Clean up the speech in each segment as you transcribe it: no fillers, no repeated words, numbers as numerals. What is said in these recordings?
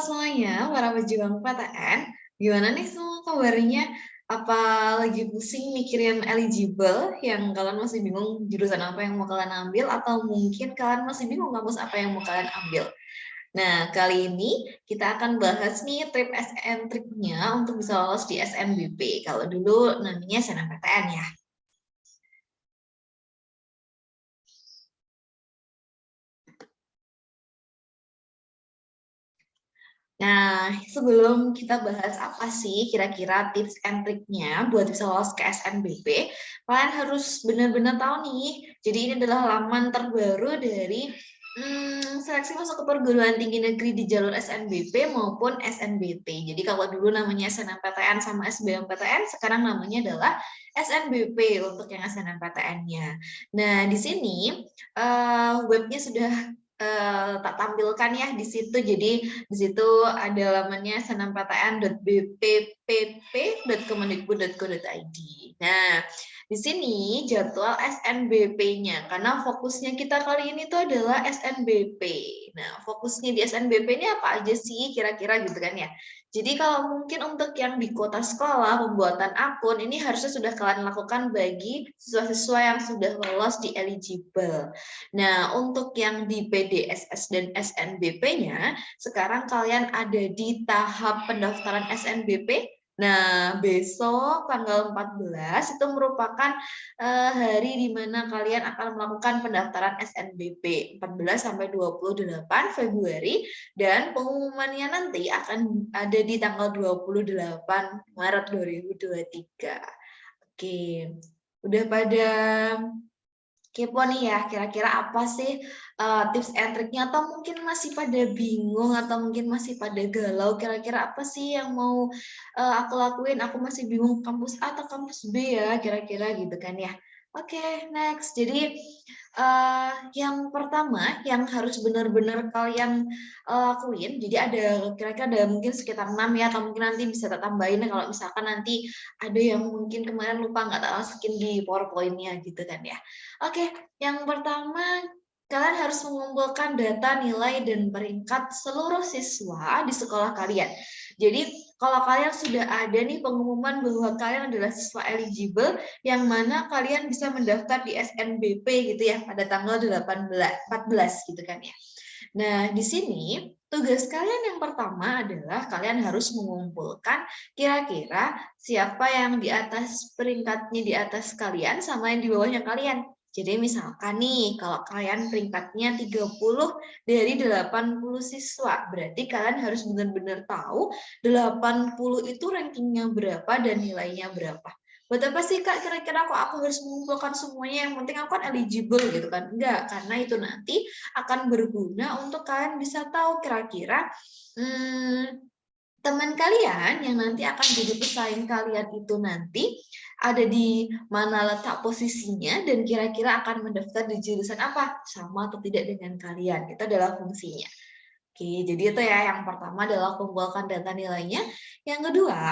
semuanya, para pejuang PTN. Gimana nih semua kabarnya? Apa lagi pusing mikirin eligible yang kalian masih bingung jurusan apa yang mau kalian ambil atau mungkin kalian masih bingung kampus apa yang mau kalian ambil? Nah, kali ini kita akan bahas nih trip SN tripnya untuk bisa lolos di SNBP. Kalau dulu namanya SNMPTN ya. Nah, sebelum kita bahas apa sih kira-kira tips and triknya buat bisa lolos ke SNBP, kalian harus benar-benar tahu nih. Jadi ini adalah laman terbaru dari seleksi masuk ke perguruan tinggi negeri di jalur SNBP maupun SNBP. Jadi kalau dulu namanya SNMPTN sama SBMPTN, sekarang namanya adalah SNBP untuk yang SNMPTN-nya. Nah, di sini webnya sudah tak tampilkan ya di situ. Jadi di situ ada lamannya snmptn.bppp.kemendikbud.go.id. Nah, di sini jadwal SNBP-nya karena fokusnya kita kali ini tuh adalah SNBP. Nah, fokusnya di SNBP ini apa aja sih kira-kira gitu kan ya. Jadi kalau mungkin untuk yang di kota sekolah pembuatan akun ini harusnya sudah kalian lakukan bagi siswa-siswa yang sudah lolos di eligible. Nah, untuk yang di PDSS dan SNBP-nya, sekarang kalian ada di tahap pendaftaran SNBP. Nah, besok tanggal 14 itu merupakan hari di mana kalian akan melakukan pendaftaran SNBP 14 sampai 28 Februari dan pengumumannya nanti akan ada di tanggal 28 Maret 2023. Oke, udah pada kepo nih ya, kira-kira apa sih tips and triknya atau mungkin masih pada bingung atau mungkin masih pada galau, kira-kira apa sih yang mau aku lakuin, aku masih bingung kampus A atau kampus B ya, kira-kira gitu kan ya. Oke, next. Jadi yang pertama yang harus benar-benar kalian lakuin, jadi ada kira-kira ada mungkin sekitar 6 ya, atau mungkin nanti bisa tak tambahin kalau misalkan nanti ada yang mungkin kemarin lupa nggak tak masukin di PowerPoint-nya gitu kan ya. Oke, yang pertama kalian harus mengumpulkan data nilai dan peringkat seluruh siswa di sekolah kalian. Jadi kalau kalian sudah ada nih pengumuman bahwa kalian adalah siswa eligible yang mana kalian bisa mendaftar di SNBP gitu ya pada tanggal 14 gitu kan ya. Nah, di sini tugas kalian yang pertama adalah kalian harus mengumpulkan kira-kira siapa yang di atas peringkatnya di atas kalian sama yang di bawahnya kalian. Jadi misalkan nih, kalau kalian peringkatnya 30 dari 80 siswa, berarti kalian harus benar-benar tahu 80 itu rankingnya berapa dan nilainya berapa. Buat apa sih Kak kira-kira kok aku harus mengumpulkan semuanya, yang penting aku kan eligible gitu kan. Enggak, karena itu nanti akan berguna untuk kalian bisa tahu kira-kira teman kalian yang nanti akan jadi pesaing kalian itu nanti ada di mana letak posisinya dan kira-kira akan mendaftar di jurusan apa, sama atau tidak dengan kalian. Itu adalah fungsinya. Oke, jadi itu ya yang pertama adalah kumpulkan data nilainya. Yang kedua,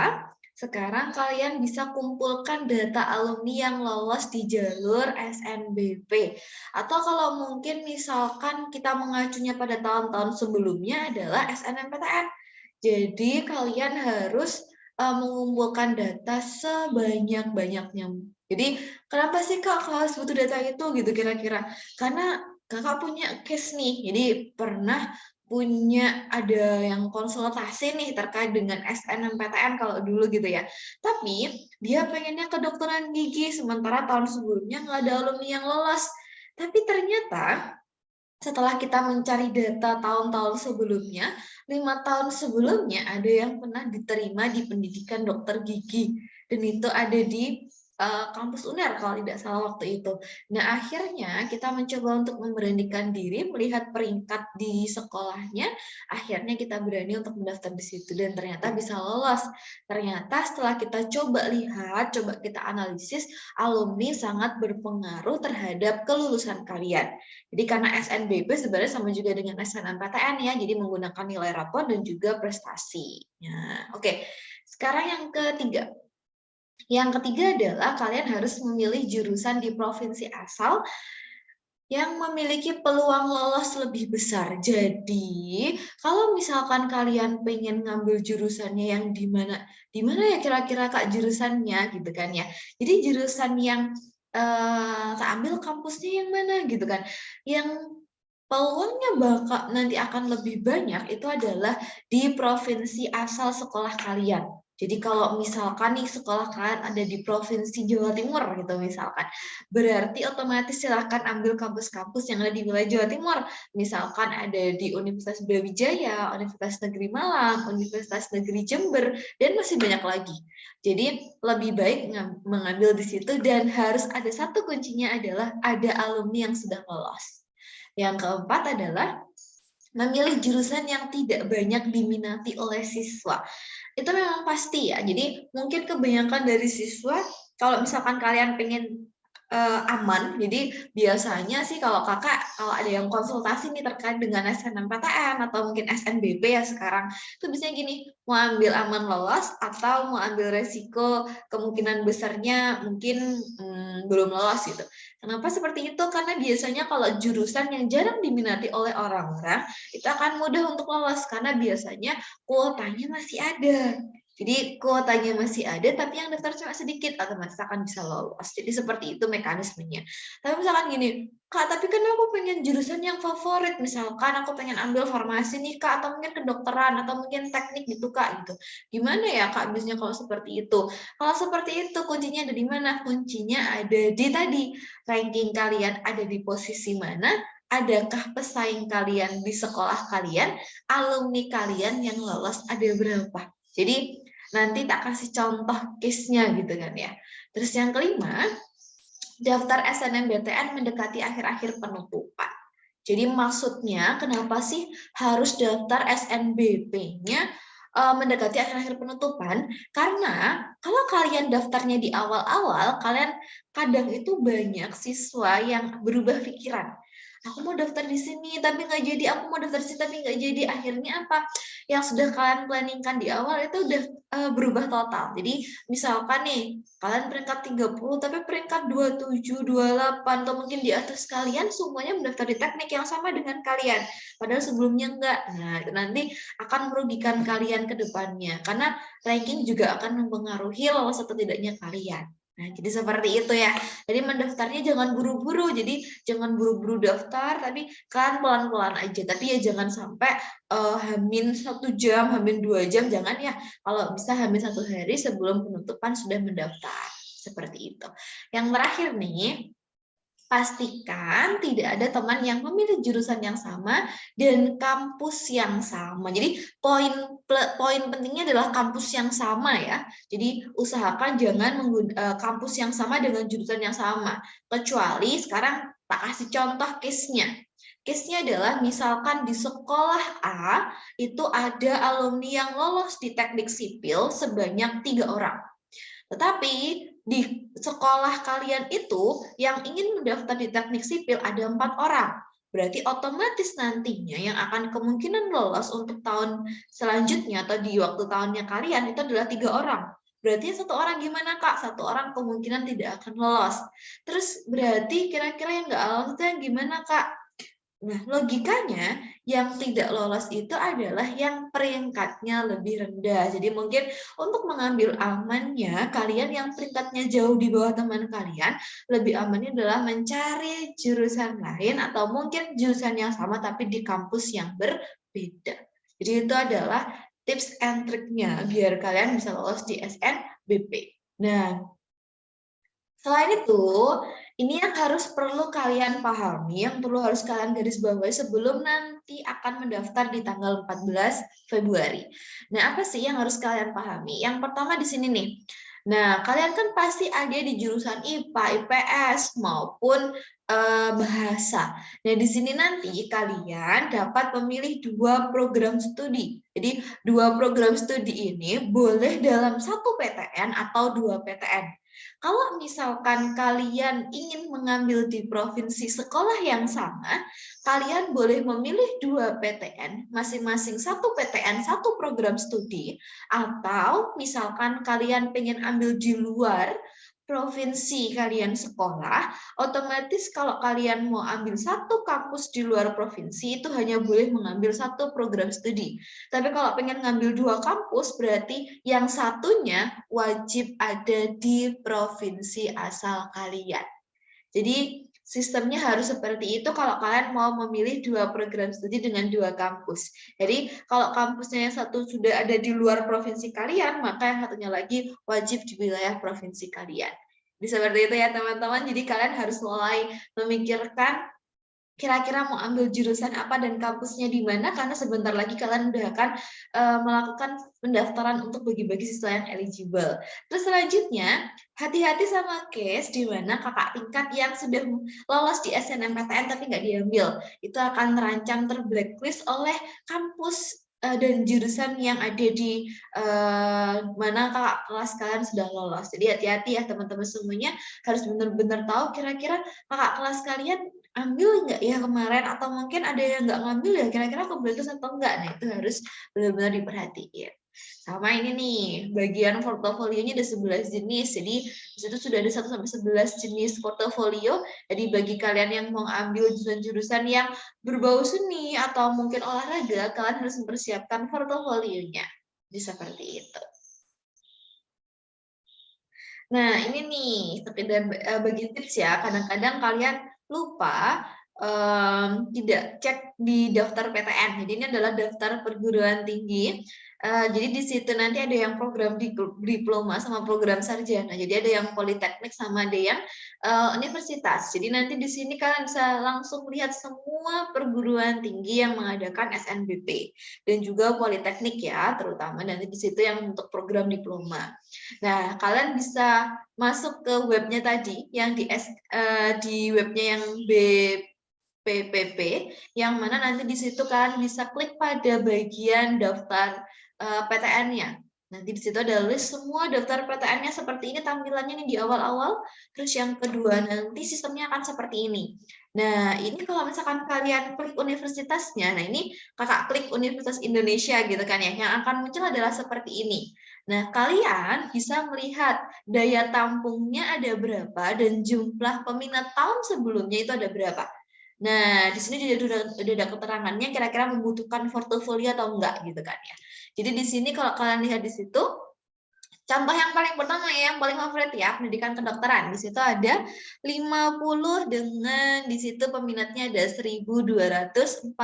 sekarang kalian bisa kumpulkan data alumni yang lolos di jalur SNBP. Atau kalau mungkin misalkan kita mengacunya pada tahun-tahun sebelumnya adalah SNMPTN. Jadi kalian harus mengumpulkan data sebanyak-banyaknya. Jadi kenapa sih Kak harus butuh data itu gitu kira-kira? Karena Kakak punya case nih, jadi pernah punya ada yang konsultasi nih terkait dengan SNMPTN kalau dulu gitu ya. Tapi dia pengennya kedokteran gigi, sementara tahun sebelumnya nggak ada alumni yang lolos. Tapi ternyata setelah kita mencari data tahun-tahun sebelumnya, 5 tahun sebelumnya ada yang pernah diterima di pendidikan dokter gigi. Dan itu ada di kampus UNER kalau tidak salah waktu itu. Nah, akhirnya kita mencoba untuk memberanikan diri, melihat peringkat di sekolahnya, akhirnya kita berani untuk mendaftar di situ dan ternyata bisa lolos. Ternyata setelah kita coba lihat, coba kita analisis, alumni sangat berpengaruh terhadap kelulusan kalian. Jadi karena SNBP sebenarnya sama juga dengan SNMPTN ya, jadi menggunakan nilai rapor dan juga prestasi. Nah, oke. Sekarang yang ketiga. Yang ketiga adalah kalian harus memilih jurusan di provinsi asal yang memiliki peluang lolos lebih besar. Jadi, kalau misalkan kalian pengen ngambil jurusannya yang di mana ya kira-kira Kak jurusannya gitu kan ya. Jadi jurusan yang Kak ambil kampusnya yang mana gitu kan. Yang peluangnya bakal nanti akan lebih banyak itu adalah di provinsi asal sekolah kalian. Jadi kalau misalkan nih sekolah kalian ada di provinsi Jawa Timur gitu misalkan, berarti otomatis silahkan ambil kampus-kampus yang ada di wilayah Jawa Timur. Misalkan ada di Universitas Brawijaya, Universitas Negeri Malang, Universitas Negeri Jember, dan masih banyak lagi. Jadi lebih baik mengambil di situ dan harus ada satu kuncinya adalah ada alumni yang sudah lolos. Yang keempat adalah memilih jurusan yang tidak banyak diminati oleh siswa. Itu memang pasti ya. Jadi mungkin kebanyakan dari siswa kalau misalkan kalian pengen aman, jadi biasanya sih kalau kakak kalau ada yang konsultasi nih terkait dengan SNMPTN atau mungkin SNBP ya sekarang itu biasanya gini, mau ambil aman lolos atau mau ambil resiko kemungkinan besarnya mungkin belum lolos gitu. Kenapa seperti itu? Karena biasanya kalau jurusan yang jarang diminati oleh orang-orang itu akan mudah untuk lolos karena biasanya kuotanya masih ada. Jadi kuotanya masih ada, tapi yang daftar cuma sedikit, otomatis akan bisa lolos. Jadi seperti itu mekanismenya. Tapi misalkan gini, Kak, tapi kan aku pengen jurusan yang favorit, misalkan aku pengen ambil farmasi nih, Kak, atau mungkin kedokteran, atau mungkin teknik gitu, Kak, gitu. Gimana ya, Kak, biasanya kalau seperti itu? Kalau seperti itu, kuncinya ada di mana? Kuncinya ada di tadi, ranking kalian ada di posisi mana, adakah pesaing kalian di sekolah kalian, alumni kalian yang lolos ada berapa. Jadi nanti tak kasih contoh case-nya gitu kan ya. Terus yang kelima, daftar SNMPTN mendekati akhir-akhir penutupan. Jadi maksudnya kenapa sih harus daftar SNBP-nya mendekati akhir-akhir penutupan? Karena kalau kalian daftarnya di awal-awal, kalian kadang itu banyak siswa yang berubah pikiran. Aku mau daftar di sini tapi nggak jadi, aku mau daftar di sini tapi nggak jadi. Akhirnya apa? Yang sudah kalian planningkan di awal itu udah berubah total. Jadi misalkan nih, kalian peringkat 30 tapi peringkat 27, 28 atau mungkin di atas kalian semuanya mendaftar di teknik yang sama dengan kalian. Padahal sebelumnya enggak. Nah, itu nanti akan merugikan kalian ke depannya karena ranking juga akan mempengaruhi lolos atau tidaknya kalian. Nah, jadi seperti itu ya. Jadi mendaftarnya jangan buru-buru. Jadi jangan buru-buru daftar, tapi kan pelan-pelan aja. Tapi ya jangan sampai hamin 1 jam, hamin 2 jam, jangan ya. Kalau bisa hamin 1 hari sebelum penutupan sudah mendaftar. Seperti itu. Yang terakhir nih, pastikan tidak ada teman yang memilih jurusan yang sama dan kampus yang sama. Jadi poin pentingnya adalah kampus yang sama ya. Jadi usahakan jangan menggunakan kampus yang sama dengan jurusan yang sama. Kecuali sekarang tak kasih contoh case-nya. Case-nya adalah misalkan di sekolah A itu ada alumni yang lolos di teknik sipil sebanyak 3 orang. Tetapi di sekolah kalian itu yang ingin mendaftar di teknik sipil ada 4 orang. Berarti otomatis nantinya yang akan kemungkinan lolos untuk tahun selanjutnya atau di waktu tahunnya kalian itu adalah 3 orang. Berarti 1 orang gimana Kak? 1 orang kemungkinan tidak akan lolos. Terus berarti kira-kira yang nggak lolos itu yang gimana Kak? Nah, logikanya yang tidak lolos itu adalah yang peringkatnya lebih rendah. Jadi mungkin untuk mengambil amannya, kalian yang peringkatnya jauh di bawah teman kalian, lebih amannya adalah mencari jurusan lain atau mungkin jurusan yang sama tapi di kampus yang berbeda. Jadi itu adalah tips and triknya biar kalian bisa lolos di SNBP. Nah, selain itu, ini yang perlu kalian pahami, yang harus kalian garis bawahi sebelum nanti akan mendaftar di tanggal 14 Februari. Nah, apa sih yang harus kalian pahami? Yang pertama di sini nih. Nah, kalian kan pasti ada di jurusan IPA, IPS maupun bahasa. Nah, di sini nanti kalian dapat memilih 2 program studi. Jadi, 2 program studi ini boleh dalam 1 PTN atau 2 PTN. Kalau misalkan kalian ingin mengambil di provinsi sekolah yang sama, kalian boleh memilih 2 PTN, masing-masing 1 PTN, 1 program studi, atau misalkan kalian pengen ambil di luar provinsi kalian sekolah, otomatis kalau kalian mau ambil satu kampus di luar provinsi, itu hanya boleh mengambil satu program studi. Tapi kalau pengen ngambil 2 kampus, berarti yang satunya wajib ada di provinsi asal kalian. Jadi sistemnya harus seperti itu kalau kalian mau memilih 2 program studi dengan 2 kampus. Jadi kalau kampusnya yang satu sudah ada di luar provinsi kalian, maka yang satunya lagi wajib di wilayah provinsi kalian. Jadi seperti itu ya teman-teman. Jadi kalian harus mulai memikirkan kira-kira mau ambil jurusan apa dan kampusnya di mana, karena sebentar lagi kalian udah akan melakukan pendaftaran untuk bagi-bagi siswa yang eligible. Terus selanjutnya, hati-hati sama case di mana kakak tingkat yang sudah lolos di SNMPTN tapi nggak diambil. Itu akan terancam terblacklist oleh kampus dan jurusan yang ada di mana kakak kelas kalian sudah lolos. Jadi hati-hati ya teman-teman semuanya, harus benar-benar tahu kira-kira kakak kelas kalian ambil nggak ya kemarin, atau mungkin ada yang nggak ngambil ya, kira-kira kebetulan atau enggak. Nah, itu harus benar-benar diperhatiin. Sama ini nih, bagian portofolionya ada 11 jenis. Jadi, di situ sudah ada 1 sampai 11 jenis portofolio. Jadi, bagi kalian yang mau ambil jurusan-jurusan yang berbau seni atau mungkin olahraga, kalian harus mempersiapkan portofolionya. Jadi, seperti itu. Nah, ini nih, sekedar bagi tips ya, kadang-kadang kalian lupa tidak cek di daftar PTN. Jadi ini adalah daftar perguruan tinggi. Jadi di situ nanti ada yang program diploma sama program sarjana. Jadi ada yang politeknik sama ada yang universitas. Jadi nanti di sini kalian bisa langsung lihat semua perguruan tinggi yang mengadakan SNBP dan juga politeknik ya, terutama nanti di situ yang untuk program diploma. Nah, kalian bisa masuk ke webnya tadi yang di webnya yang BPPP, yang mana nanti di situ kalian bisa klik pada bagian daftar PTN-nya. Nanti di situ ada list semua daftar PTN-nya seperti ini tampilannya nih di awal-awal. Terus yang kedua nanti sistemnya akan seperti ini. Nah, ini kalau misalkan kalian klik universitasnya, nah ini kakak klik Universitas Indonesia gitu kan ya, yang akan muncul adalah seperti ini. Nah, kalian bisa melihat daya tampungnya ada berapa dan jumlah peminat tahun sebelumnya itu ada berapa. Nah, di sini udah ada keterangannya kira-kira membutuhkan portofolio atau enggak gitu kan ya. Jadi di sini kalau kalian lihat di situ, contoh yang paling pertama ya, yang paling favorit ya, pendidikan kedokteran. Di situ ada 50 dengan di situ peminatnya ada 1.242.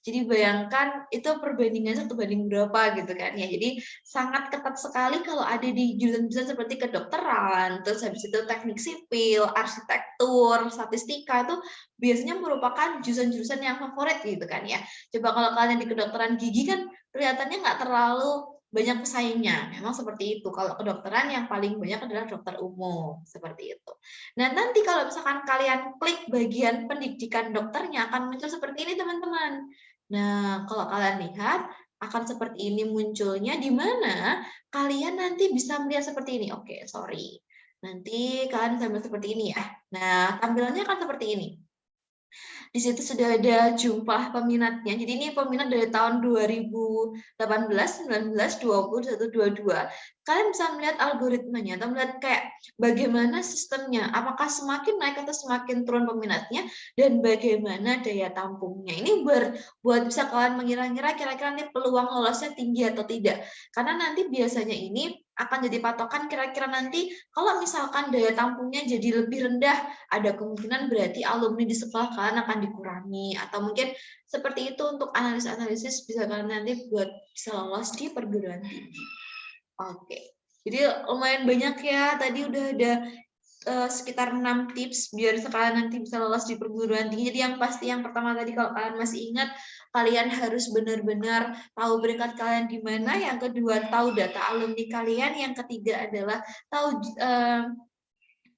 Jadi bayangkan itu perbandingannya 1 banding berapa gitu kan ya. Jadi sangat ketat sekali kalau ada di jurusan-jurusan seperti kedokteran, terus habis itu teknik sipil, arsitektur, statistika itu biasanya merupakan jurusan-jurusan yang favorit gitu kan ya. Coba kalau kalian di kedokteran gigi kan kelihatannya nggak terlalu banyak pesaingnya, memang seperti itu. Kalau kedokteran yang paling banyak adalah dokter umum, seperti itu. Nah, nanti kalau misalkan kalian klik bagian pendidikan dokternya akan muncul seperti ini, teman-teman. Nah, kalau kalian lihat akan seperti ini munculnya, di mana kalian nanti bisa melihat seperti ini. Oke, sorry. Nanti kalian bisa melihat seperti ini ya. Nah, tampilannya akan seperti ini. Di situ sudah ada jumlah peminatnya. Jadi ini peminat dari tahun 2018, 19, 20, 21, 22. Kalian bisa melihat algoritmanya atau melihat kayak bagaimana sistemnya. Apakah semakin naik atau semakin turun peminatnya dan bagaimana daya tampungnya. Ini buat bisa kalian mengira-ngira kira-kira nanti peluang lolosnya tinggi atau tidak. Karena nanti biasanya ini akan jadi patokan kira-kira nanti kalau misalkan daya tampungnya jadi lebih rendah, ada kemungkinan berarti alumni di sekolah kalian akan dikurangi, atau mungkin seperti itu untuk analisis-analisis bisa kalian nanti buat bisa lolos di perguruan tinggi. Oke, jadi lumayan banyak ya, tadi udah ada sekitar 6 tips biar sekalian nanti bisa lolos di perguruan tinggi. Jadi yang pasti yang pertama tadi kalau kalian masih ingat, kalian harus benar-benar tahu peringkat kalian di mana, yang kedua tahu data alumni kalian, yang ketiga adalah tahu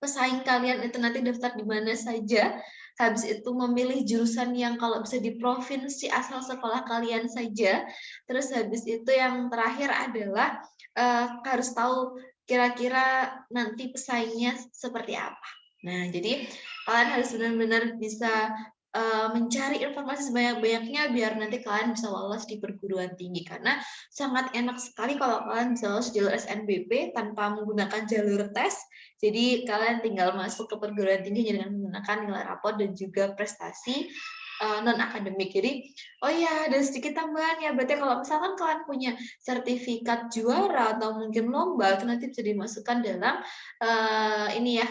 pesaing kalian itu nanti daftar di mana saja. Habis itu memilih jurusan yang kalau bisa di provinsi asal sekolah kalian saja. Terus habis itu yang terakhir adalah harus tahu kira-kira nanti pesaingnya seperti apa. Nah, jadi kalian harus benar-benar bisa mencari informasi sebanyak-banyaknya biar nanti kalian bisa lolos di perguruan tinggi. Karena sangat enak sekali kalau kalian bisa lolos jalur SNBP tanpa menggunakan jalur tes. Jadi kalian tinggal masuk ke perguruan tinggi dengan menggunakan nilai rapor dan juga prestasi non akademik. Jadi, oh ya, ada sedikit tambahan ya. Berarti kalau misalkan kalian punya sertifikat juara atau mungkin lomba, itu nanti bisa dimasukkan dalam ini ya,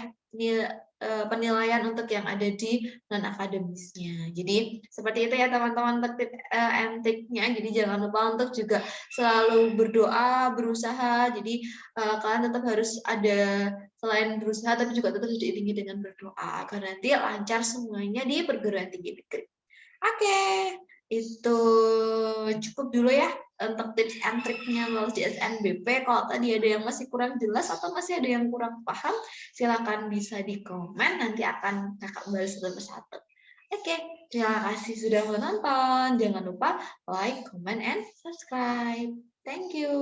penilaian untuk yang ada di non akademisnya. Jadi seperti itu ya teman-teman tip and triknya. Jadi jangan lupa untuk juga selalu berdoa, berusaha. Jadi kalian tetap harus ada, selain berusaha tapi juga tetap diiringi dengan berdoa agar nanti lancar semuanya di perguruan tinggi negeri. Oke, itu cukup dulu ya untuk tips and triknya lolos di SNBP. Kalau tadi ada yang masih kurang jelas atau masih ada yang kurang paham, silakan bisa di komen, nanti akan kakak bahas satu persatu. Oke, terima kasih sudah menonton. Jangan lupa like, comment, and subscribe. Thank you.